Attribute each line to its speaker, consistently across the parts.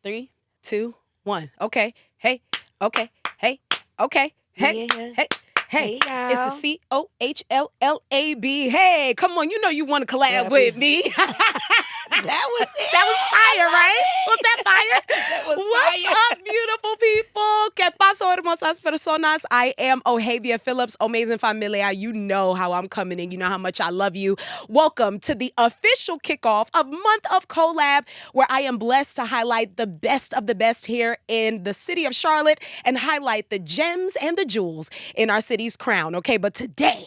Speaker 1: 3, 2, 1. Okay. Hey. Okay. Hey. Okay. Hey.
Speaker 2: Yeah.
Speaker 1: Hey. Hey,
Speaker 2: y'all.
Speaker 1: it's the COHLLAB. Hey, come on, you know you want to collab with me.
Speaker 2: That was it.
Speaker 1: That was fire, right? Was that fire?
Speaker 2: That was
Speaker 1: What's
Speaker 2: fire.
Speaker 1: up, beautiful people? ¿Qué pasó, hermosas personas? I am Ohavia Phillips, Ohmazing familiaaaaa. You know how I'm coming in. You know how much I love you. Welcome to the official kickoff of Month of cOHllab, where I am blessed to highlight the best of the best here in the city of Charlotte and highlight the gems and the jewels in our city's crown. Okay, but today,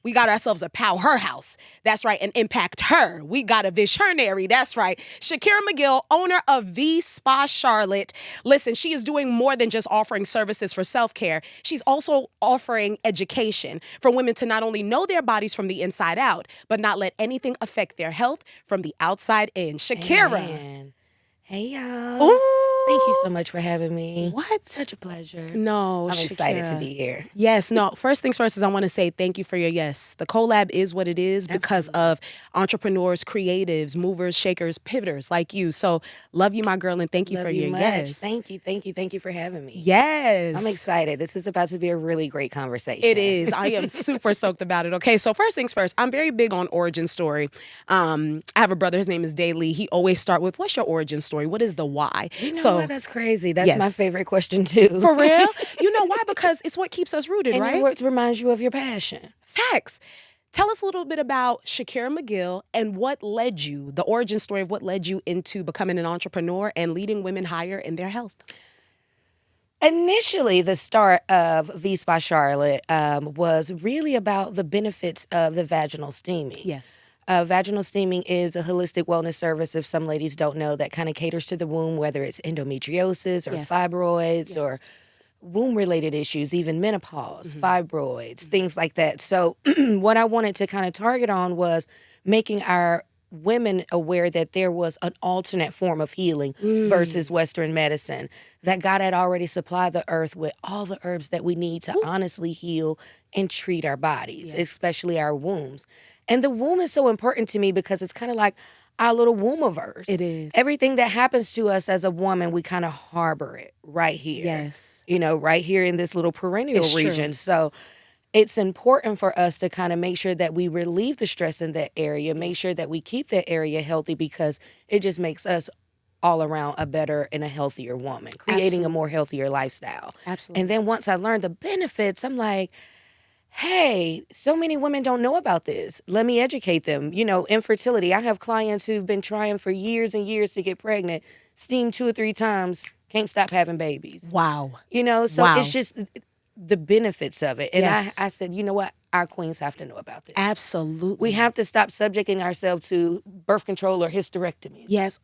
Speaker 1: we got ourselves a powerhouse. That's right, an impact her. We got a visionary. That's right. Shakira McGill, owner of V Spa Charlotte. Listen, she is doing more than just offering services for self-care. She's also offering education for women to not only know their bodies from the inside out, but not let anything affect their health from the outside in. Shakira.
Speaker 2: Man. Hey, y'all.
Speaker 1: Ooh.
Speaker 2: Thank you so much for having me.
Speaker 1: What?
Speaker 2: Such a pleasure.
Speaker 1: No,
Speaker 2: I'm excited to
Speaker 1: Shakira.
Speaker 2: be here.
Speaker 1: Yes, no. First things first is I want to say thank you for your yes. The cOHllab is what it is because of entrepreneurs, creatives, movers, shakers, pivoters like you. So love you, my girl, and thank you for your yes.
Speaker 2: Thank you for having me.
Speaker 1: Yes.
Speaker 2: I'm excited. This is about to be a really great conversation.
Speaker 1: It is. I am super stoked about it. Okay, so first things first, I'm very big on origin story. I have a brother, his name is Daly. He always start with, what's your origin story? What is the why?
Speaker 2: You know what? That's crazy. That's
Speaker 1: Yes.
Speaker 2: my favorite question too.
Speaker 1: For real? You know why? Because it's what keeps us rooted,
Speaker 2: And
Speaker 1: right?
Speaker 2: it reminds you of your passion.
Speaker 1: Facts. Tell us a little bit about Shakira McGill and what led you, the origin story of what led you into becoming an entrepreneur and leading women higher in their health.
Speaker 2: Initially, the start of V Spa Charlotte was really about the benefits of the vaginal steaming.
Speaker 1: Yes.
Speaker 2: Vaginal steaming is a holistic wellness service, if some ladies don't know, that kind of caters to the womb, whether it's endometriosis or
Speaker 1: Yes.
Speaker 2: fibroids
Speaker 1: Yes.
Speaker 2: or womb-related issues, even menopause, fibroids, things like that. So what I wanted to kind of target on was making our women aware that there was an alternate form of healing versus Western medicine, that God had already supplied the earth with all the herbs that we need to honestly heal and treat our bodies, especially our wombs. And the womb is so important to me because it's kind of like our little wombiverse.
Speaker 1: It is.
Speaker 2: Everything that happens to us as a woman, we kind of harbor it right here.
Speaker 1: Yes.
Speaker 2: You know, right here in this little perennial
Speaker 1: It's true.
Speaker 2: region. So it's important for us to kind of make sure that we relieve the stress in that area, make sure that we keep that area healthy, because it just makes us all around a better and a healthier woman, creating a more healthier lifestyle.
Speaker 1: Absolutely.
Speaker 2: And then once I learned the benefits, I'm like, hey, so many women don't know about this. Let me educate them. You know, infertility. I have clients who've been trying for years and years to get pregnant, steam 2 or 3 times, can't stop having babies.
Speaker 1: Wow.
Speaker 2: You know, so
Speaker 1: Wow.
Speaker 2: it's just the benefits of it. And
Speaker 1: Yes.
Speaker 2: I said, you know what? Our queens have to know about this.
Speaker 1: Absolutely.
Speaker 2: We have to stop subjecting ourselves to birth control or hysterectomies.
Speaker 1: Yes.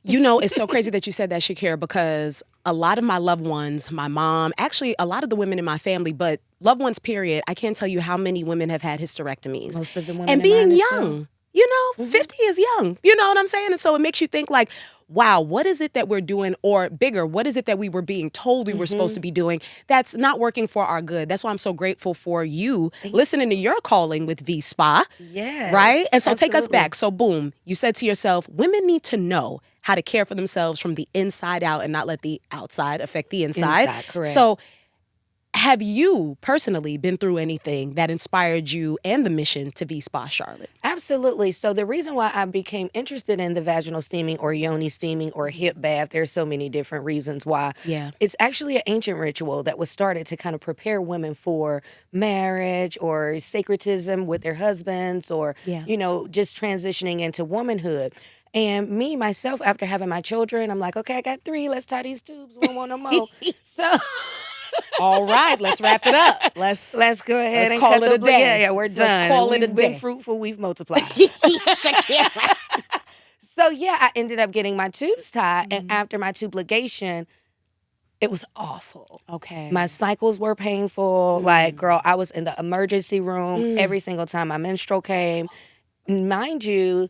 Speaker 1: You know, it's so crazy that you said that, Shakira, because a lot of my loved ones, my mom, actually a lot of the women in my family, but loved ones, period, I can't tell you how many women have had hysterectomies.
Speaker 2: Most of the women
Speaker 1: And
Speaker 2: in mine
Speaker 1: being
Speaker 2: as
Speaker 1: young,
Speaker 2: well.
Speaker 1: you know, 50 is young. You know what I'm saying? And so it makes you think like, wow, what is it that we're doing? Or bigger, what is it that we were being told we were supposed to be doing that's not working for our good? That's why I'm so grateful for you listening to your calling with V Spa.
Speaker 2: Yes.
Speaker 1: Right? And so take us
Speaker 2: absolutely.
Speaker 1: back. So boom, you said to yourself, women need to know how to care for themselves from the inside out and not let the outside affect the inside.
Speaker 2: Inside, correct.
Speaker 1: So have you personally been through anything that inspired you and the mission to V Spa Charlotte?
Speaker 2: Absolutely. So the reason why I became interested in the vaginal steaming or yoni steaming or hip bath, there's so many different reasons why.
Speaker 1: Yeah.
Speaker 2: It's actually an ancient ritual that was started to kind of prepare women for marriage or sacredism with their husbands or,
Speaker 1: Yeah.
Speaker 2: you know, just transitioning into womanhood. And me, myself, after having my children, I'm like, okay, I got 3. Let's tie these tubes. We don't want no more. So
Speaker 1: All right, let's wrap it up. Let's
Speaker 2: go ahead
Speaker 1: let's
Speaker 2: and
Speaker 1: call
Speaker 2: cut
Speaker 1: it
Speaker 2: the
Speaker 1: a day.
Speaker 2: Yeah, we're
Speaker 1: Let's
Speaker 2: done.
Speaker 1: call it a
Speaker 2: We've been
Speaker 1: day.
Speaker 2: fruitful. We've multiplied.
Speaker 1: Shakira.
Speaker 2: So yeah, I ended up getting my tubes tied, and after my tube ligation, it was awful.
Speaker 1: Okay.
Speaker 2: My cycles were painful. Like, girl, I was in the emergency room every single time my menstrual came. Mind you,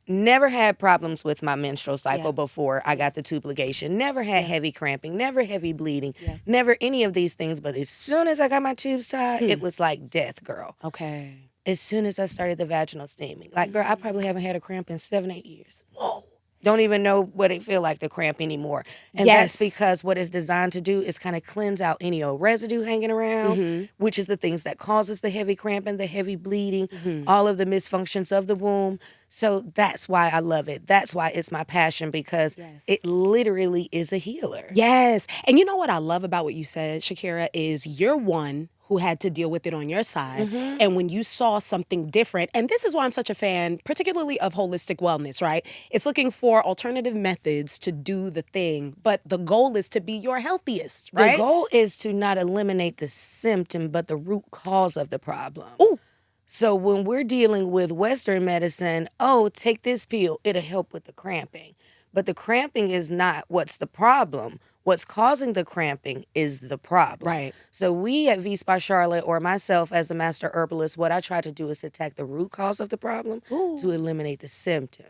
Speaker 2: never had problems with my menstrual cycle before I got the tube ligation. Never had heavy cramping, never heavy bleeding, never any of these things. But as soon as I got my tubes tied, it was like death, girl.
Speaker 1: Okay.
Speaker 2: As soon as I started the vaginal steaming. Like, girl, I probably haven't had a cramp in 7-8 years.
Speaker 1: Whoa.
Speaker 2: Don't even know what it feel like to cramp anymore. And
Speaker 1: Yes.
Speaker 2: that's because what it's designed to do is kind of cleanse out any old residue hanging around, which is the things that causes the heavy cramping, the heavy bleeding, all of the misfunctions of the womb. So that's why I love it. That's why it's my passion, because it literally is a healer.
Speaker 1: Yes. And you know what I love about what you said, Shakira, is you're one who had to deal with it on your side. And when you saw something different, and this is why I'm such a fan, particularly of holistic wellness, right? It's looking for alternative methods to do the thing, but the goal is to be your healthiest, right?
Speaker 2: The goal is to not eliminate the symptom, but the root cause of the problem.
Speaker 1: Ooh.
Speaker 2: So when we're dealing with Western medicine, take this pill, it'll help with the cramping. But the cramping is not what's the problem. What's causing the cramping is the problem.
Speaker 1: Right.
Speaker 2: So we at V Spa Charlotte, or myself as a master herbalist, what I try to do is attack the root cause of the problem to eliminate the symptom.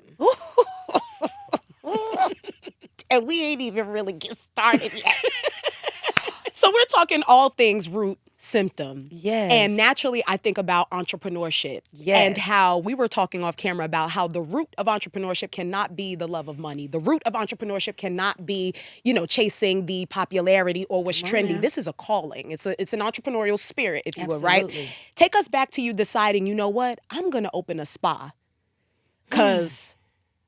Speaker 1: And we ain't even really get started yet. So we're talking all things root, symptom.
Speaker 2: Yes.
Speaker 1: And naturally, I think about entrepreneurship.
Speaker 2: Yes.
Speaker 1: And how we were talking off camera about how the root of entrepreneurship cannot be the love of money. The root of entrepreneurship cannot be, chasing the popularity or what's trendy. This is a calling. It's an entrepreneurial spirit, if you will, right? Take us back to you deciding, you know what? I'm going to open a spa. Because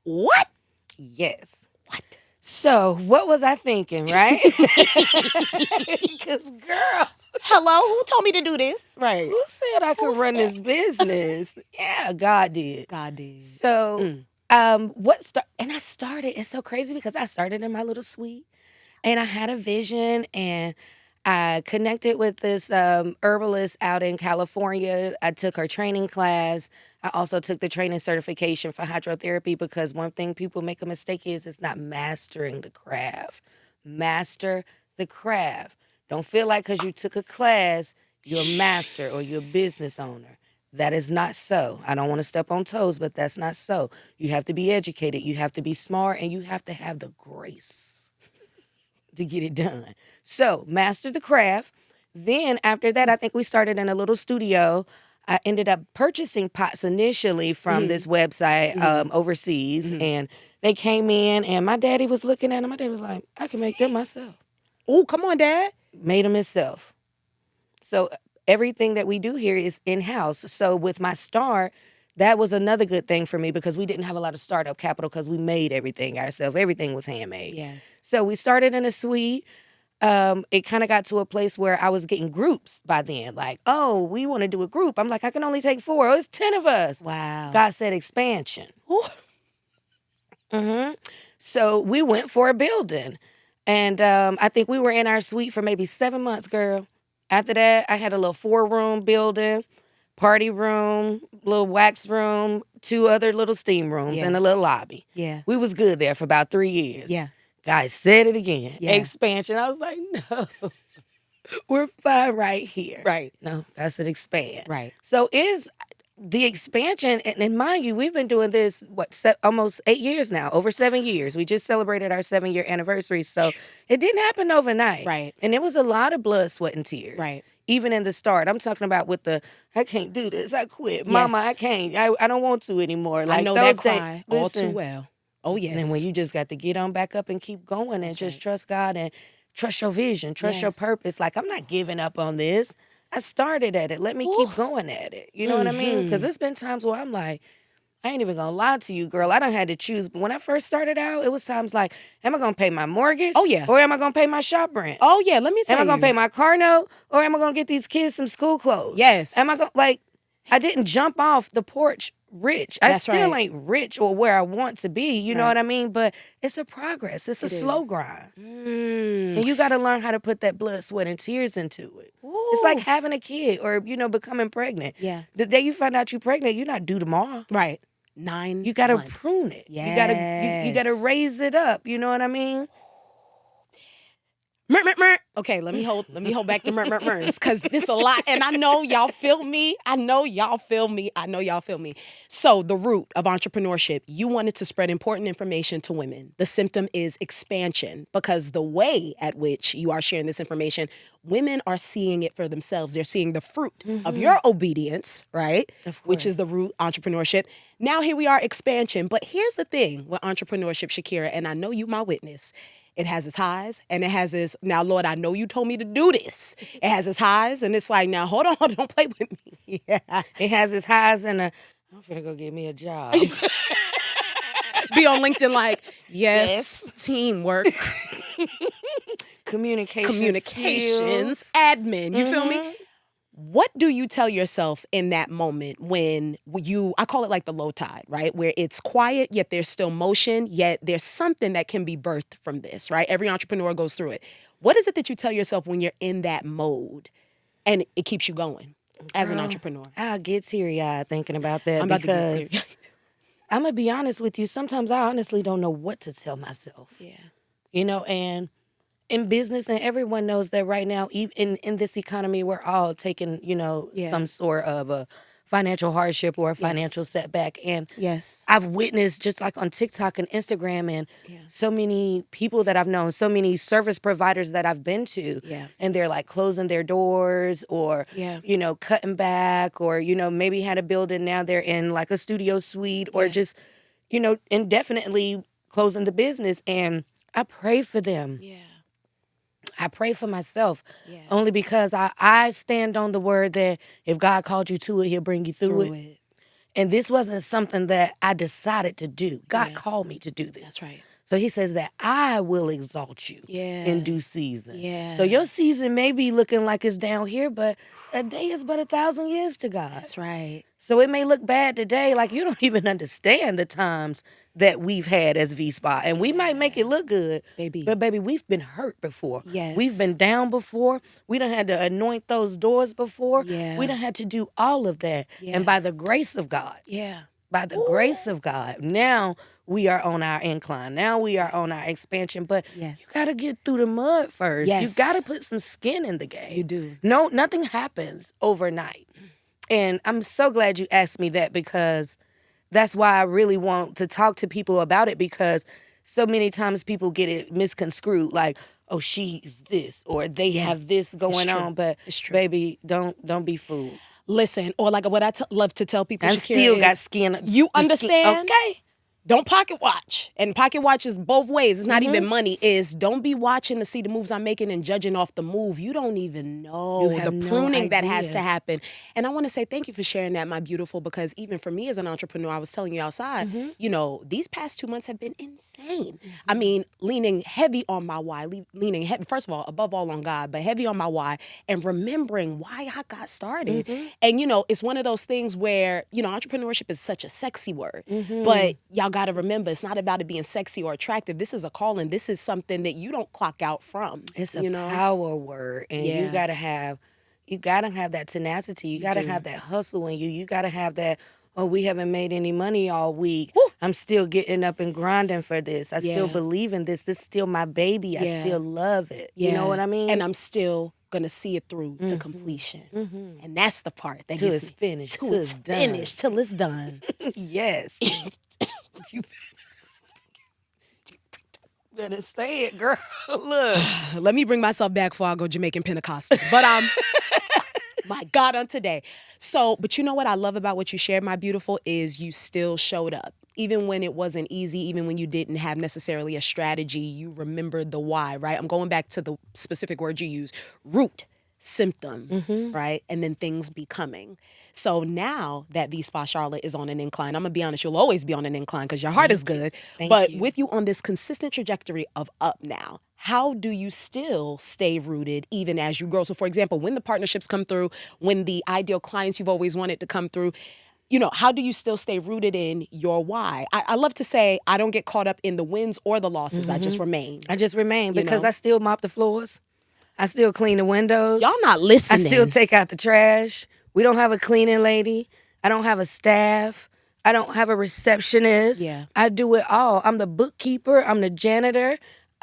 Speaker 1: what?
Speaker 2: Yes.
Speaker 1: What?
Speaker 2: So what was I thinking, right? Because, girl,
Speaker 1: hello, who told me to do this? Right.
Speaker 2: who said I could run this business? Yeah, God did.
Speaker 1: God did.
Speaker 2: So, and I started, it's so crazy because I started in my little suite and I had a vision, and I connected with this herbalist out in California. I took her training class. I also took the training certification for hydrotherapy, because one thing people make a mistake is it's not mastering the craft. Master the craft. Don't feel like because you took a class, you're a master or you're a business owner. That is not so. I don't want to step on toes, but that's not so. You have to be educated. You have to be smart, and you have to have the grace to get it done. So, master the craft. Then after that, I think we started in a little studio. I ended up purchasing pots initially from this website overseas, and they came in, and my daddy was looking at them. My daddy was like, I can make them myself.
Speaker 1: Oh, come on, Dad.
Speaker 2: Made them himself. So everything that we do here is in-house. So with my start, that was another good thing for me, because we didn't have a lot of startup capital because we made everything ourselves. Everything was handmade.
Speaker 1: Yes.
Speaker 2: So we started in a suite. It kind of got to a place where I was getting groups by then. Like, we want to do a group. I'm like, I can only take 4. Oh, it's 10 of us.
Speaker 1: Wow.
Speaker 2: God said expansion. So we went for a building. And I think we were in our suite for maybe 7 months, girl. After that, I had a little 4-room building, party room, little wax room, 2 other little steam rooms, and a little lobby.
Speaker 1: Yeah.
Speaker 2: We was good there for about 3 years.
Speaker 1: Yeah.
Speaker 2: Guys said it again.
Speaker 1: Yeah.
Speaker 2: Expansion. I was like, no, we're fine right here.
Speaker 1: Right.
Speaker 2: No, that's an expand.
Speaker 1: Right.
Speaker 2: So is the expansion, and mind you, we've been doing this, almost 8 years now, over 7 years. We just celebrated our 7-year anniversary. So it didn't happen overnight.
Speaker 1: Right.
Speaker 2: And it was a lot of blood, sweat, and tears.
Speaker 1: Right.
Speaker 2: Even in the start. I'm talking about with I can't do this. I quit. Mama, I can't. I don't want to anymore. Like,
Speaker 1: I know
Speaker 2: those
Speaker 1: that cry all too
Speaker 2: listen,
Speaker 1: well. Oh, yes.
Speaker 2: and when you just got to get on back up and keep going and just trust God and trust your vision, trust your purpose. Like, I'm not giving up on this. I started at it. Let me keep going at it. You know what I mean? Because there's been times where I'm like, I ain't even gonna lie to you, girl. I done had to choose. But when I first started out, it was times like, am I gonna pay my mortgage?
Speaker 1: Oh, yeah.
Speaker 2: Or am I gonna pay my shop rent?
Speaker 1: Oh, yeah. Let me tell you.
Speaker 2: Am I gonna pay my car note? Or am I gonna get these kids some school clothes?
Speaker 1: Yes.
Speaker 2: Am I gonna, I didn't jump off the porch rich. I still ain't rich or where I want to be. You know what I mean? But it's a progress. It's a slow grind. And you got to learn how to put that blood, sweat, and tears into it.
Speaker 1: Ooh.
Speaker 2: It's like having a kid or, becoming pregnant.
Speaker 1: Yeah.
Speaker 2: The day you find out you're pregnant, you're not due tomorrow.
Speaker 1: Right. 9
Speaker 2: You got to
Speaker 1: months.
Speaker 2: prune it.
Speaker 1: Yes.
Speaker 2: You got to raise it up. You know what I mean?
Speaker 1: Okay, let me hold back the murmurs because this a lot, and I know y'all feel me. So the root of entrepreneurship, you wanted to spread important information to women. The symptom is expansion because the way at which you are sharing this information, women are seeing it for themselves. They're seeing the fruit of your obedience, right? Which is the root entrepreneurship. Now here we are, expansion. But here's the thing with entrepreneurship, Shakira, and I know you my witness. It has its highs and it has its, now, Lord, I know you told me to do this. It has its highs and it's like, now, hold on, don't play with me. Yeah.
Speaker 2: It has its highs and I'm finna go get me a job.
Speaker 1: Be on LinkedIn like, yes. Teamwork.
Speaker 2: Communications, skills.
Speaker 1: Admin. You feel me? What do you tell yourself in that moment when I call it like the low tide, right? Where it's quiet, yet there's still motion, yet there's something that can be birthed from this, right? Every entrepreneur goes through it. What is it that you tell yourself when you're in that mode and it keeps you going as an entrepreneur?
Speaker 2: I'll get teary-eyed thinking about that
Speaker 1: I'm about
Speaker 2: because
Speaker 1: to get teary-eyed.
Speaker 2: I'm going to be honest with you. Sometimes I honestly don't know what to tell myself.
Speaker 1: Yeah.
Speaker 2: You know, and in business, and everyone knows that right now, even in this economy, we're all taking, some sort of a financial hardship or a financial setback. And I've witnessed just like on TikTok and Instagram and so many people that I've known, so many service providers that I've been to, and they're like closing their doors or, cutting back or, maybe had a building, now they're in like a studio suite or just, indefinitely closing the business. And I pray for them. Yeah. I pray for myself only because I stand on the word that if God called you to it, he'll bring you through it. And this wasn't something that I decided to do. God called me to do this.
Speaker 1: That's right.
Speaker 2: So he says that I will exalt you in due season. Yeah. So your season may be looking like it's down here, but a day is but 1,000 years to God.
Speaker 1: That's right.
Speaker 2: So it may look bad today, like you don't even understand the times that we've had as V-Spot. And we might make it look good, but baby, we've been hurt before.
Speaker 1: Yes.
Speaker 2: We've been down before. We done had to anoint those doors before. Yeah. We done had to do all of that. Yeah. And by the grace of God, by the grace of God, now we are on our incline. Now we are on our expansion. But you got to get through the mud first.
Speaker 1: Yes.
Speaker 2: You got to put some skin in the game.
Speaker 1: You do.
Speaker 2: No, nothing happens overnight. And I'm so glad you asked me that because that's why I really want to talk to people about it, because so many times people get it misconstrued like, oh, she's this or they have this going on. But baby, don't be fooled.
Speaker 1: Listen, or like what I love to tell people,
Speaker 2: I
Speaker 1: Shakira,
Speaker 2: still got skin.
Speaker 1: You understand?
Speaker 2: Okay.
Speaker 1: Don't pocket watch. And pocket watch is both ways. It's not even money. Is don't be watching to see the moves I'm making and judging off the move. You don't even know the pruning that has to happen. And I want to say thank you for sharing that, my beautiful, because even for me as an entrepreneur, I was telling you outside, these past 2 months have been insane. I mean, leaning heavy on my why, leaning heavy, first of all, above all on God, but heavy on my why and remembering why I got started. And, it's one of those things where, entrepreneurship is such a sexy word, but y'all got to remember, it's not about it being sexy or attractive. This is a calling. This is something that you don't clock out from.
Speaker 2: It's a power word, and you gotta have that tenacity. You gotta have that hustle in you. You gotta have that. Oh, we haven't made any money all week. Woo! I'm still getting up and grinding for this. I still believe in this. This is still my baby. I still love it. You know what I mean?
Speaker 1: And I'm still gonna see it through to completion. And that's the part that
Speaker 2: till
Speaker 1: gets
Speaker 2: it's finished.
Speaker 1: Till it's finished. Till it's done.
Speaker 2: Yes. You better say it, girl. Look.
Speaker 1: Let me bring myself back before I go Jamaican Pentecostal. But my God, on today. So, but you know what I love about what you shared, my beautiful, is you still showed up. Even when it wasn't easy, even when you didn't have necessarily a strategy, you remembered the why, right? I'm going back to the specific word you used, root, symptom, right? And then things becoming. So now that V-Spot Charlotte is on an incline, I'm going to be honest, you'll always be on an incline because your heart is good. But with you on this consistent trajectory of up now, how do you still stay rooted even as you grow? So for example, when the partnerships come through, when the ideal clients you've always wanted to come through, how do you still stay rooted in your why? I love to say I don't get caught up in the wins or the losses. I just remain.
Speaker 2: Because I still mop the floors. I still clean the windows.
Speaker 1: Y'all not listening.
Speaker 2: I still take out the trash. We don't have a cleaning lady. I don't have a staff. I don't have a receptionist. I do it all. I'm the bookkeeper. I'm the janitor.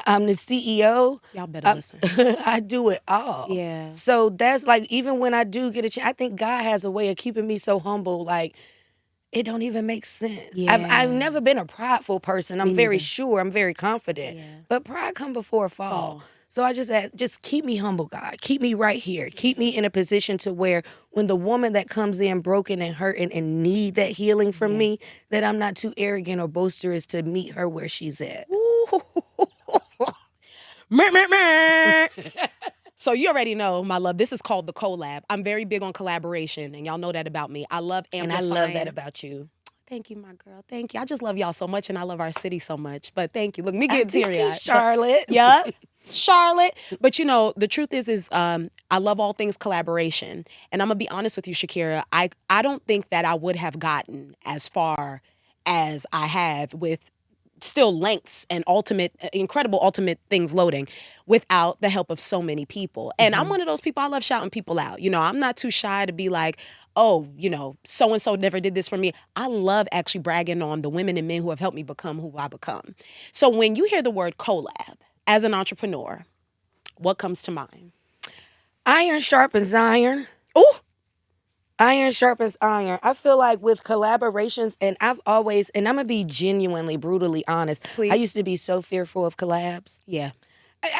Speaker 2: I'm the CEO.
Speaker 1: Y'all better listen.
Speaker 2: I do it all.
Speaker 1: Yeah.
Speaker 2: So that's like, even when I do get a chance, I think God has a way of keeping me so humble. Like, it don't even make sense.
Speaker 1: Yeah.
Speaker 2: I've never been a prideful person. I'm
Speaker 1: Me
Speaker 2: very
Speaker 1: neither.
Speaker 2: sure. I'm very confident.
Speaker 1: Yeah.
Speaker 2: But pride come before a fall. So I just keep me humble, God. Keep me right here. Keep me in a position to where when the woman that comes in broken and hurting and need that healing from me, that I'm not too arrogant or boisterous to meet her where she's at.
Speaker 1: So you already know, my love, this is called the cOHlab. I'm very big on collaboration, and y'all know that about me. I love amplifying.
Speaker 2: And I love that about you.
Speaker 1: Thank you, my girl. Thank you. I just love y'all so much, and I love our city so much. But thank you. Look, me get teary-eyed.
Speaker 2: Charlotte.
Speaker 1: Yeah, Charlotte. But you know, the truth is I love all things collaboration. And I'm gonna be honest with you, Shakira. I don't think that I would have gotten as far as I have with still lengths and incredible ultimate things loading without the help of so many people. And I'm one of those people, I love shouting people out. You know, I'm not too shy to be like, oh, you know, so-and-so never did this for me. I love actually bragging on the women and men who have helped me become who I become. So when you hear the word cOHlab as an entrepreneur, what comes to mind?
Speaker 2: Iron sharpens iron.
Speaker 1: Ooh.
Speaker 2: Iron sharpens iron. I feel like with collaborations, and I've always, and I'm going to be genuinely, brutally honest.
Speaker 1: Please.
Speaker 2: I used to be so fearful of collabs.
Speaker 1: Yeah.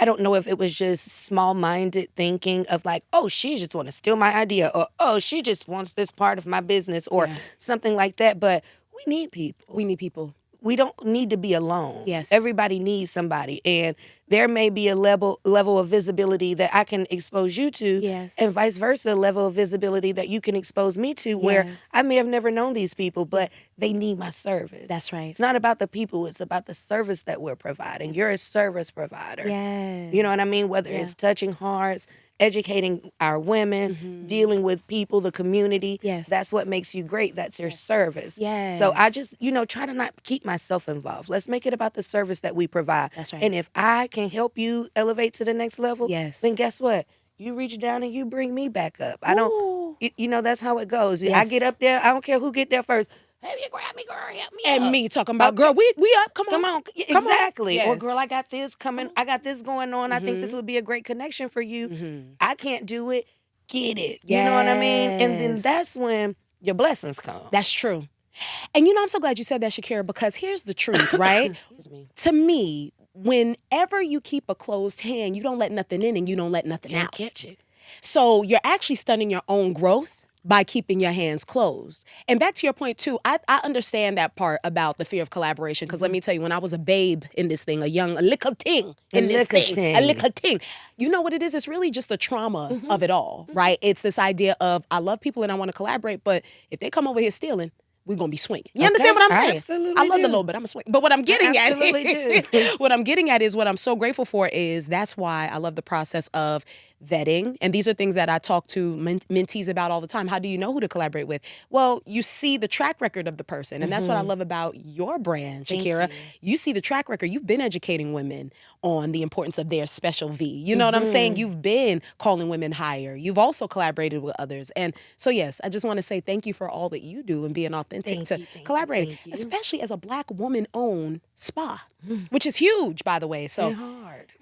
Speaker 2: I don't know if it was just small-minded thinking of like, oh, she just want to steal my idea, or oh, she just wants this part of my business, or something like that. But we need people.
Speaker 1: We need people.
Speaker 2: We don't need to be alone.
Speaker 1: Yes.
Speaker 2: Everybody needs somebody. And there may be a level of visibility that I can expose you to.
Speaker 1: Yes.
Speaker 2: And vice versa, a level of visibility that you can expose me to, where I may have never known these people, but they need my service.
Speaker 1: That's right.
Speaker 2: It's not about the people, it's about the service that we're providing. You're a service provider.
Speaker 1: Yes.
Speaker 2: You know what I mean? Whether it's touching hearts, educating our women, dealing with people, the community.
Speaker 1: Yes.
Speaker 2: That's what makes you great. That's your service.
Speaker 1: Yes.
Speaker 2: So I just, try to not keep myself involved. Let's make it about the service that we provide.
Speaker 1: That's right.
Speaker 2: And if I can help you elevate to the next level, then guess what? You reach down and you bring me back up. I don't, that's how it goes.
Speaker 1: Yes.
Speaker 2: I get up there. I don't care who get there first. Hey, you grab me, girl, help me
Speaker 1: And
Speaker 2: up.
Speaker 1: me talking about, girl, we up, come on.
Speaker 2: Exactly.
Speaker 1: Yes.
Speaker 2: Or girl, I got this coming. I got this going on. I think this would be a great connection for you. I can't do it. Get it. You know what I mean? And then that's when your blessings come.
Speaker 1: That's true. And I'm so glad you said that, Shakira, because here's the truth, right?
Speaker 2: Excuse me.
Speaker 1: To me, whenever you keep a closed hand, you don't let nothing in and you don't let nothing
Speaker 2: Can't
Speaker 1: out.
Speaker 2: catch it.
Speaker 1: So you're actually stunning your own growth by keeping your hands closed. And back to your point too, I understand that part about the fear of collaboration, because let me tell you, when I was a babe in this thing, a little ting in this thing, a little ting, you know what it is? It's really just the trauma of it all, right? It's this idea of, I love people and I want to collaborate, but if they come over here stealing, we're going to be swinging. You understand what I'm saying?
Speaker 2: Absolutely
Speaker 1: I love
Speaker 2: do.
Speaker 1: the low, but I'm a swing. But what I'm getting at
Speaker 2: do.
Speaker 1: what I'm getting at is what I'm so grateful for is that's why I love the process of vetting. And these are things that I talk to mentees about all the time. How do you know who to collaborate with? Well, you see the track record of the person. And that's what I love about your brand, Shakira. You see the track record. You've been educating women on the importance of their special V. You know what I'm saying? You've been calling women higher. You've also collaborated with others. And so, yes, I just want to say thank you for all that you do and being authentic to collaborating, especially as a Black woman-owned spa, which is huge, by the way. So
Speaker 2: And hard.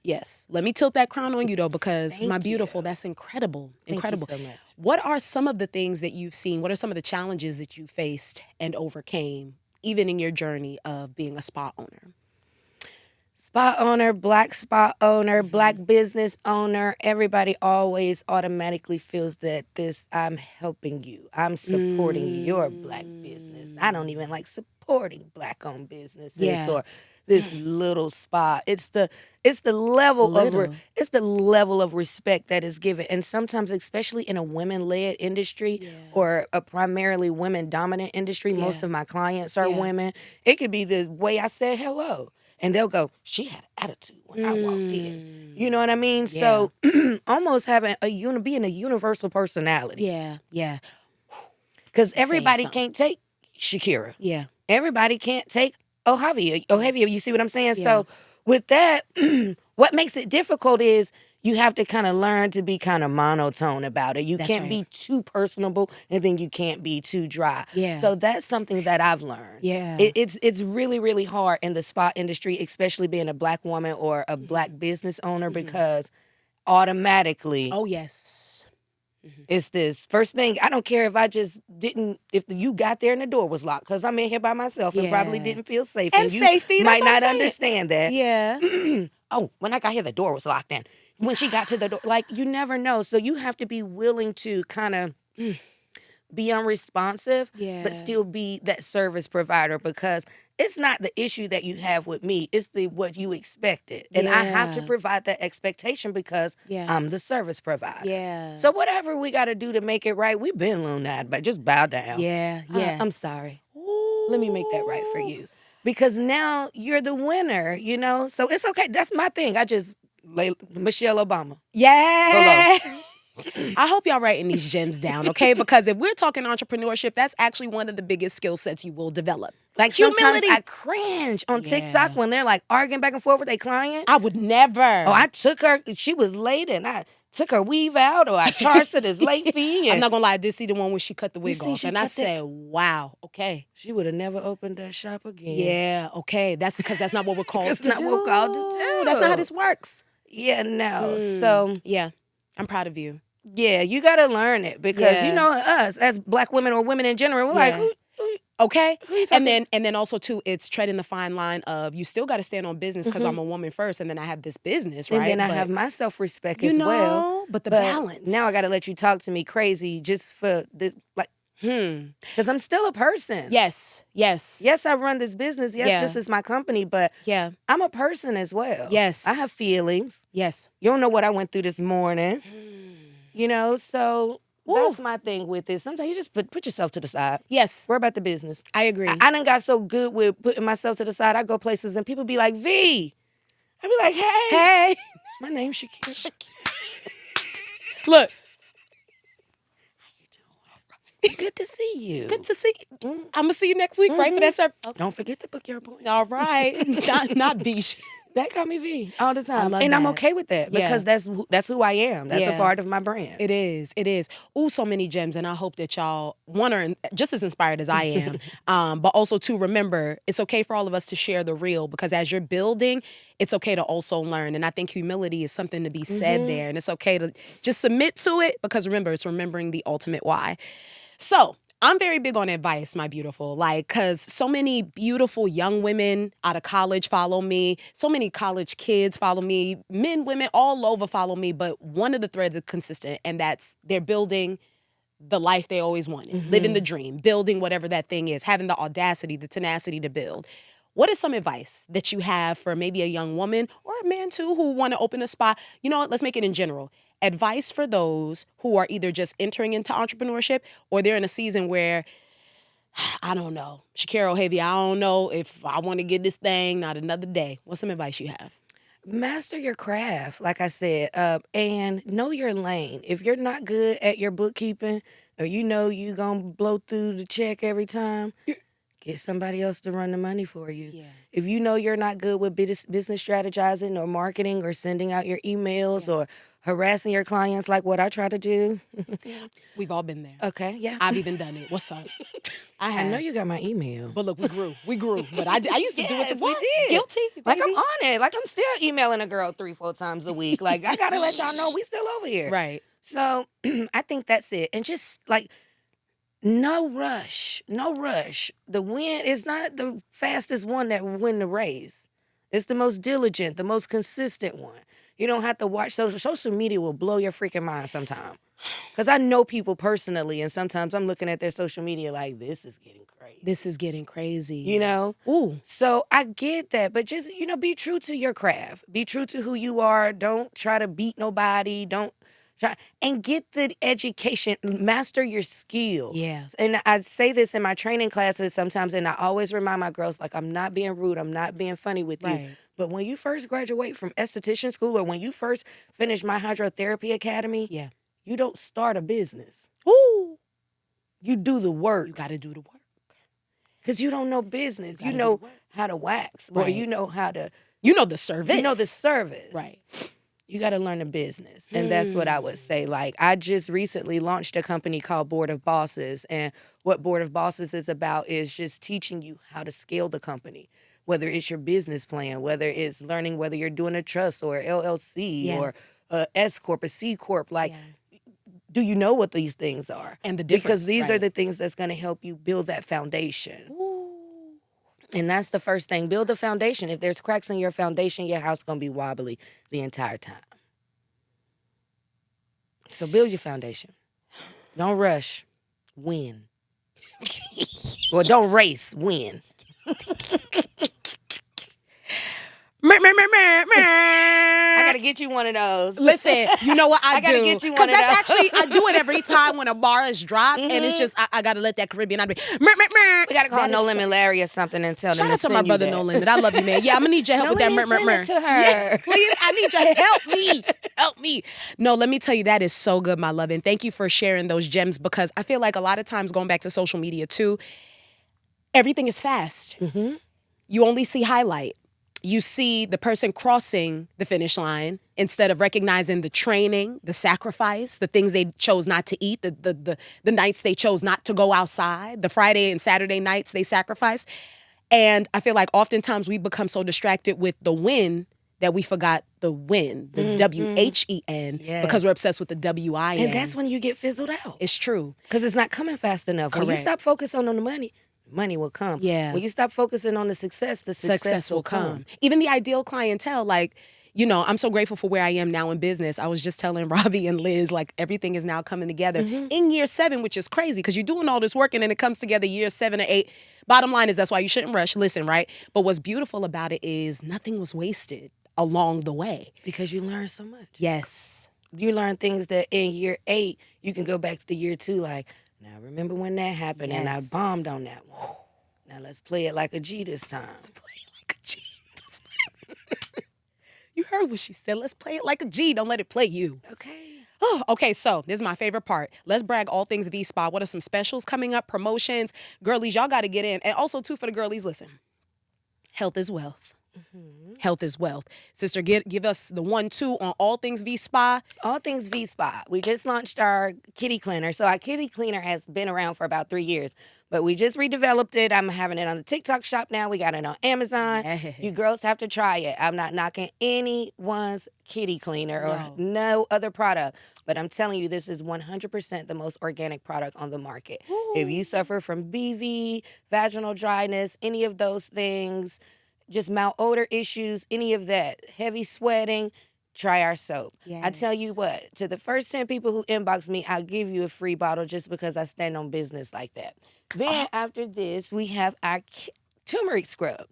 Speaker 1: yes, let me tilt that crown on you, though, because my beautiful, that's incredible. Incredible.
Speaker 2: Thank you so much.
Speaker 1: What are some of the things that you've seen? What are some of the challenges that you faced and overcame, even in your journey of being a spa owner?
Speaker 2: Spa owner, Black spa owner, Black business owner, everybody always automatically feels that I'm helping you. I'm supporting your Black business. I don't even like supporting Black-owned businesses or this little spa. It's the level of respect that is given. And sometimes, especially in a women-led industry or a primarily women-dominant industry, most of my clients are women. It could be the way I said hello. And they'll go, she had an attitude when I walked in. You know what I mean? So almost having being a universal personality.
Speaker 1: Yeah.
Speaker 2: Because everybody can't take Shakira.
Speaker 1: Yeah.
Speaker 2: Everybody can't take Ohavia. You see what I'm saying? So with that, what makes it difficult is you have to kind of learn to be kind of monotone about it. You
Speaker 1: That's
Speaker 2: can't
Speaker 1: right.
Speaker 2: be too personable, and then you can't be too dry.
Speaker 1: Yeah.
Speaker 2: So that's something that I've learned.
Speaker 1: Yeah.
Speaker 2: It's really, really hard in the spa industry, especially being a Black woman or a Black business owner, because automatically
Speaker 1: Oh, yes.
Speaker 2: it's this first thing. I don't care if I just didn't, if you got there and the door was locked, because I'm in here by myself and probably
Speaker 1: Yeah.
Speaker 2: didn't feel safe.
Speaker 1: And
Speaker 2: you
Speaker 1: safety, that's
Speaker 2: might
Speaker 1: what I'm
Speaker 2: not
Speaker 1: saying.
Speaker 2: understand that.
Speaker 1: Yeah.
Speaker 2: Oh, when I got here, the door was locked in. When she got to the door, like, you never know. So you have to be willing to kind of be unresponsive,
Speaker 1: Yeah.
Speaker 2: but still be that service provider, because it's not the issue that you have with me. It's what you expected. And I have to
Speaker 1: Yeah.
Speaker 2: provide that expectation because
Speaker 1: Yeah.
Speaker 2: I'm the service provider.
Speaker 1: Yeah.
Speaker 2: So whatever we got to do to make it right, we've been on that, but just bow down.
Speaker 1: Yeah. Yeah.
Speaker 2: I'm sorry. Let me make that right for you. Because now you're the winner, you know? So it's okay. That's my thing. I just lay Michelle Obama.
Speaker 1: Yeah. I hope y'all writing these gems down, okay? Because if we're talking entrepreneurship, that's actually one of the biggest skill sets you will develop.
Speaker 2: Like,
Speaker 1: humility.
Speaker 2: sometimes I cringe on TikTok
Speaker 1: Yeah.
Speaker 2: when they're like arguing back and forth with their client.
Speaker 1: I would never.
Speaker 2: Oh, I took her, she was late and I took her weave out, or I charged her this late fee.
Speaker 1: I'm
Speaker 2: And
Speaker 1: not gonna lie, I did see the one where she cut the wig
Speaker 2: see,
Speaker 1: off,
Speaker 2: she
Speaker 1: and I
Speaker 2: cut that-
Speaker 1: said, "Wow, okay,
Speaker 2: she would have never opened that shop again.
Speaker 1: yeah, okay." That's because that's not what we're called
Speaker 2: That's
Speaker 1: to
Speaker 2: not
Speaker 1: do.
Speaker 2: what we're called to do.
Speaker 1: That's not how this works.
Speaker 2: Yeah, no. So,
Speaker 1: Yeah, I'm proud of you.
Speaker 2: yeah, you got to learn it, because,
Speaker 1: Yeah.
Speaker 2: you know, us as Black women or women in general, we're like,
Speaker 1: Yeah.
Speaker 2: who
Speaker 1: Okay,
Speaker 2: Who you talking-
Speaker 1: and then also too, it's treading the fine line of you still got to stand on business because I'm a woman first, and then I have this business, right?
Speaker 2: and then I
Speaker 1: But,
Speaker 2: have my self-respect
Speaker 1: you
Speaker 2: as
Speaker 1: know,
Speaker 2: well.
Speaker 1: but the
Speaker 2: But
Speaker 1: balance.
Speaker 2: now I got to let you talk to me crazy just for this, like, because I'm still a person.
Speaker 1: Yes, yes,
Speaker 2: Yes, I run this business. Yes,
Speaker 1: Yeah.
Speaker 2: this is my company, but
Speaker 1: yeah,
Speaker 2: I'm a person as well.
Speaker 1: Yes.
Speaker 2: I have feelings.
Speaker 1: yes.
Speaker 2: You don't know what I went through this morning. You know, so that's my thing with it. Sometimes you just put yourself to the side.
Speaker 1: Yes,
Speaker 2: Worry about the business.
Speaker 1: I agree.
Speaker 2: I done got so good with putting myself to the side. I go places and people be like, V. I be like, hey.
Speaker 1: Hey,
Speaker 2: My name's Shakira.
Speaker 1: look,
Speaker 2: Good to see you.
Speaker 1: good to see you. I'm gonna see you next week, right? For that service.
Speaker 2: Don't forget to book your appointment.
Speaker 1: All right, not beach.
Speaker 2: That got me V all the time.
Speaker 1: love
Speaker 2: And I'm
Speaker 1: that.
Speaker 2: okay with that,
Speaker 1: Yeah.
Speaker 2: because that's who I am. That's a
Speaker 1: Yeah.
Speaker 2: part of my brand.
Speaker 1: It is. It is. Ooh, so many gems, and I hope that y'all are just as inspired as I am. But also to remember, it's okay for all of us to share the real, because as you're building, it's okay to also learn. And I think humility is something to be said there, and it's okay to just submit to it, because remember, it's remembering the ultimate why. So I'm very big on advice, my beautiful, because so many beautiful young women out of college follow me. So many college kids follow me. Men, women, all over follow me. But one of the threads is consistent, and that's they're building the life they always wanted, living the dream, building whatever that thing is, having the audacity, the tenacity to build. What is some advice that you have for maybe a young woman or a man too who want to open a spot? You know what? Let's make it in general. Advice for those who are either just entering into entrepreneurship or they're in a season where, I don't know, Shakira McGill, I don't know if I want to get this thing, not another day. What's some advice you have?
Speaker 2: Master your craft, like I said, and know your lane. If you're not good at your bookkeeping, or you know you gonna blow through the check every time, get somebody else to run the money for you.
Speaker 1: Yeah.
Speaker 2: If you know you're not good with business strategizing or marketing or sending out your emails or harassing your clients like what I try to do.
Speaker 1: We've all been there.
Speaker 2: Okay, yeah.
Speaker 1: I've even done it. What's up? I
Speaker 2: I
Speaker 1: have.
Speaker 2: know you got my email.
Speaker 1: But look, we grew. But I used to do it
Speaker 2: Yes,
Speaker 1: to
Speaker 2: we
Speaker 1: what?
Speaker 2: did.
Speaker 1: Guilty?
Speaker 2: Like, I'm
Speaker 1: baby?
Speaker 2: on it. Like, I'm still emailing a girl 3-4 times a week. Like, I gotta let y'all know we still over here.
Speaker 1: Right.
Speaker 2: So I think that's it. And just like, no rush. No rush. The win is not the fastest one that will win the race. It's the most diligent, the most consistent one. You don't have to watch social media will blow your freaking mind sometime. Because I know people personally, and sometimes I'm looking at their social media like, this is getting crazy.
Speaker 1: This is getting crazy.
Speaker 2: You know?
Speaker 1: Ooh.
Speaker 2: So I get that, but just, be true to your craft. Be true to who you are. Don't try to beat nobody. Don't try, and get the education. Master your skill.
Speaker 1: Yeah.
Speaker 2: And I say this in my training classes sometimes, and I always remind my girls, like, I'm not being rude. I'm not being funny with you.
Speaker 1: Right.
Speaker 2: But when you first graduate from esthetician school, or when you first finish my hydrotherapy academy,
Speaker 1: Yeah.
Speaker 2: you don't start a business.
Speaker 1: Ooh.
Speaker 2: You do the work.
Speaker 1: You got to do the work.
Speaker 2: Because you don't know business. You
Speaker 1: gotta
Speaker 2: know
Speaker 1: do the work.
Speaker 2: how to wax, or
Speaker 1: Right.
Speaker 2: you know how to,
Speaker 1: You know the service.
Speaker 2: you know the service.
Speaker 1: Right.
Speaker 2: You got to learn a business. And that's what I would say. Like, I just recently launched a company called Board of Bosses. And what Board of Bosses is about is just teaching you how to scale the company, whether it's your business plan, whether it's learning whether you're doing a trust or LLC or a S Corp, a C Corp. Like, do you know what these things are?
Speaker 1: And the difference,
Speaker 2: because these are the things that's going to help you build that foundation.
Speaker 1: Ooh.
Speaker 2: And that's the first thing. Build the foundation. If there's cracks in your foundation, your house going to be wobbly the entire time. So build your foundation. Don't rush. Win. Well, don't race. Win. I gotta get you one of those.
Speaker 1: Listen, you know what I do?
Speaker 2: gotta get you one of
Speaker 1: that's
Speaker 2: those.
Speaker 1: actually, I do it every time when a bar is dropped, and it's just, I gotta let that Caribbean out of me.
Speaker 2: We gotta call No Limit Larry or something and tell them
Speaker 1: Shout
Speaker 2: to
Speaker 1: out to
Speaker 2: send
Speaker 1: my
Speaker 2: you
Speaker 1: brother
Speaker 2: that.
Speaker 1: No Limit. I love you, man. Yeah, I'm gonna need your help with that.
Speaker 2: Send it to her.
Speaker 1: Yeah, please, I need your help me. Help me. No, let me tell you, that is so good, my love. And thank you for sharing those gems, because I feel like a lot of times, going back to social media too, everything is fast. You only see highlight. You see the person crossing the finish line instead of recognizing the training, the sacrifice, the things they chose not to eat, the nights they chose not to go outside, the Friday and Saturday nights they sacrificed. And I feel like oftentimes we become so distracted with the win that we forgot the win, the WHEN, because we're obsessed with the WIN.
Speaker 2: And that's when you get fizzled out.
Speaker 1: It's true.
Speaker 2: Because it's not coming fast enough. When you
Speaker 1: Correct.
Speaker 2: stop focusing on the money will come.
Speaker 1: Yeah.
Speaker 2: When you stop focusing on the success will come.
Speaker 1: Even the ideal clientele, like, you know, I'm so grateful for where I am now in business. I was just telling Robbie and Liz, like, everything is now coming together in year 7, which is crazy because you're doing all this work and then it comes together year 7 or 8. Bottom line is that's why you shouldn't rush. Listen, right? But what's beautiful about it is nothing was wasted along the way.
Speaker 2: Because you learn so much.
Speaker 1: Yes.
Speaker 2: You learn things that in year 8, you can go back to year 2 like, now remember when that happened and I bombed on that one. Now let's play it like a G this time.
Speaker 1: Let's play it like a G. You heard what she said. Let's play it like a G. Don't let it play you.
Speaker 2: Okay.
Speaker 1: Oh, okay, so this is my favorite part. Let's brag all things V-Spa. What are some specials coming up, promotions? Girlies, y'all got to get in. And also, too, for the girlies, listen. Health is wealth. Health is wealth. Sister, give us the 1-2 on all things V-Spa.
Speaker 2: All things V-Spa. We just launched our kitty cleaner. So our kitty cleaner has been around for about 3 years. But we just redeveloped it. I'm having it on the TikTok shop now. We got it on Amazon.
Speaker 1: Yes.
Speaker 2: You girls have to try it. I'm not knocking anyone's kitty cleaner or no other product. But I'm telling you, this is 100% the most organic product on the market.
Speaker 1: Ooh.
Speaker 2: If you suffer from BV, vaginal dryness, any of those things, just malodor issues, any of that, heavy sweating, try our soap. I tell you what, to the first 10 people who inbox me, I'll give you a free bottle just because I stand on business like that. Then after this, we have our turmeric scrub.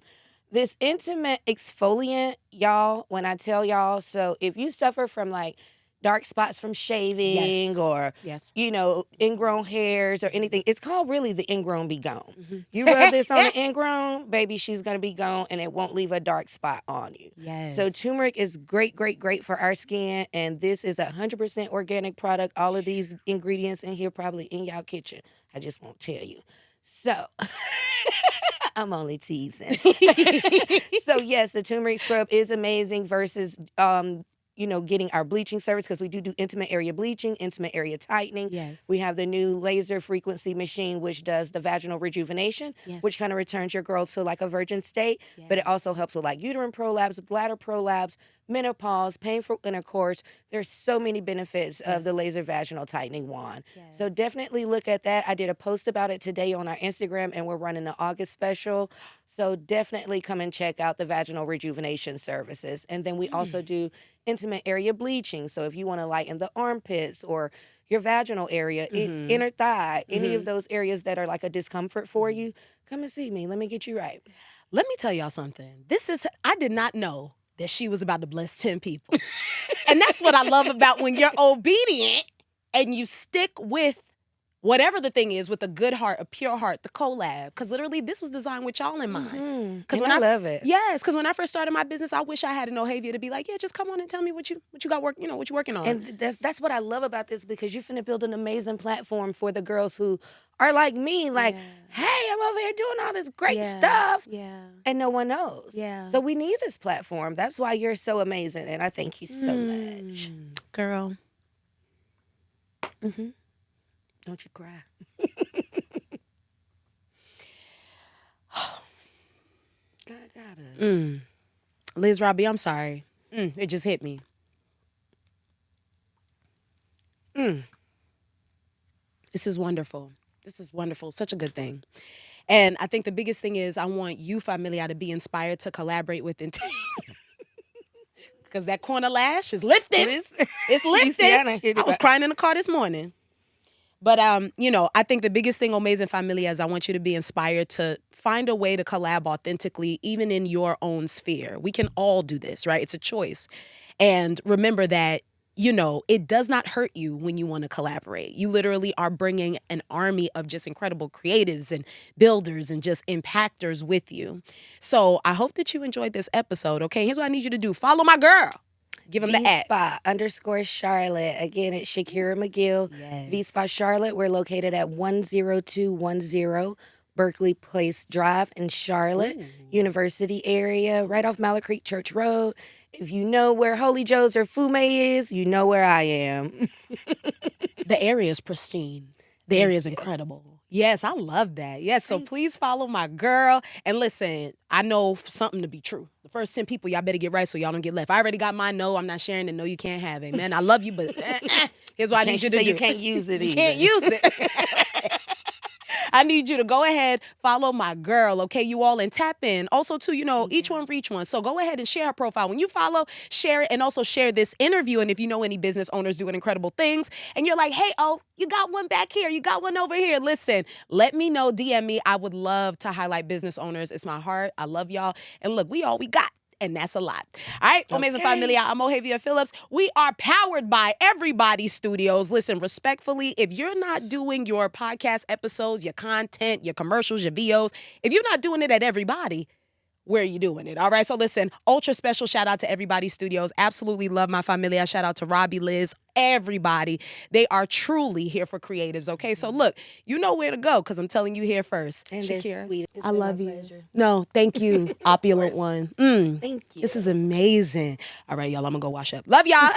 Speaker 2: This intimate exfoliant, y'all, when I tell y'all, so if you suffer from like dark spots from shaving or, you know, ingrown hairs or anything, it's called really the ingrown be gone. You rub this on the ingrown, baby, she's going to be gone and it won't leave a dark spot on you. So turmeric is great, great, great for our skin. And this is a 100% organic product. All of these ingredients in here probably in y'all kitchen. I just won't tell you. So I'm only teasing. So yes, the turmeric scrub is amazing versus you know, getting our bleaching service because we do intimate area bleaching, intimate area tightening. We have the new laser frequency machine, which does the vaginal rejuvenation, which kind of returns your girl to like a virgin state. But it also helps with like uterine prolapse, bladder prolapse, menopause, painful intercourse. There's so many benefits of the laser vaginal tightening wand. So definitely look at that. I did a post about it today on our Instagram and we're running an August special. So definitely come and check out the vaginal rejuvenation services. And then we also do intimate area bleaching. So if you want to lighten the armpits or your vaginal area, inner thigh, any of those areas that are like a discomfort for you, come and see me. Let me get you right.
Speaker 1: Let me tell y'all something. I did not know that she was about to bless 10 people. And that's what I love about when you're obedient and you stick with whatever the thing is, with a good heart, a pure heart, the cOHlab. Because literally, this was designed with y'all in mind.
Speaker 2: And I love it.
Speaker 1: Yes, because when I first started my business, I wish I had an Ohhavia to be like, yeah, just come on and tell me what you got what you're working on.
Speaker 2: And that's what I love about this, because you're finna build an amazing platform for the girls who are like me, like, hey, I'm over here doing all this great stuff.
Speaker 1: Yeah.
Speaker 2: And no one knows.
Speaker 1: Yeah.
Speaker 2: So we need this platform. That's why you're so amazing. And I thank you so much.
Speaker 1: Girl.
Speaker 2: Don't you cry. God got us.
Speaker 1: Liz Robbie, I'm sorry. It just hit me. This is wonderful. This is wonderful. Such a good thing. And I think the biggest thing is I want you, familia, to be inspired to collaborate with intent. Because that corner lash is lifted. It's lifted. I was crying in the car this morning. But, I think the biggest thing, Ohmazing familia, is I want you to be inspired to find a way to collab authentically, even in your own sphere. We can all do this, right? It's a choice. And remember that, it does not hurt you when you want to collaborate. You literally are bringing an army of just incredible creatives and builders and just impactors with you. So I hope that you enjoyed this episode, okay? Here's what I need you to do. Follow my girl. Give them the at.
Speaker 2: V-Spot _Charlotte. Again, it's Shakira McGill.
Speaker 1: Yes.
Speaker 2: V-Spot Charlotte. We're located at 10210 Berkeley Place Drive in Charlotte, University area, right off Mallard Creek Church Road. If you know where Holy Joe's or Fume is, you know where I am.
Speaker 1: The area is pristine. The area is incredible. Yes, I love that. Yes, so please follow my girl. And listen, I know something to be true. The first 10 people, y'all better get right so y'all don't get left. I already got mine. No, I'm not sharing it. No, you can't have it. Man, I love you, but here's what I need you to do.
Speaker 2: You can't use it either.
Speaker 1: You can't use it. I need you to go ahead, follow my girl, okay, you all, and tap in. Also, too, each one reach one. So go ahead and share her profile. When you follow, share it, and also share this interview. And if you know any business owners doing incredible things, and you're like, hey, you got one back here, you got one over here. Listen, let me know, DM me. I would love to highlight business owners. It's my heart. I love y'all. And look, we all we got. And that's a lot. All right, Ohmazing familia, I'm Ohhavia Phillips. We are powered by Everybody Studios. Listen, respectfully, if you're not doing your podcast episodes, your content, your commercials, your VOs, if you're not doing it at Everybody, where are you doing it? All right, so listen, ultra special shout out to Everybody Studios. Absolutely love my familia. Shout out to Robbie, Liz, everybody. They are truly here for creatives, okay? So look, you know where to go because I'm telling you here first.
Speaker 2: And
Speaker 1: Shakira,
Speaker 2: sweet.
Speaker 1: I love you. Pleasure. No, thank you, opulent one.
Speaker 2: Thank you.
Speaker 1: This is amazing. All right, y'all, I'm going to go wash up. Love y'all.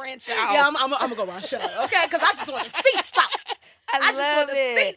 Speaker 2: Ranch out.
Speaker 1: Yeah, I'm going to go wash up, okay? Because I just want to see something.
Speaker 2: I just want to see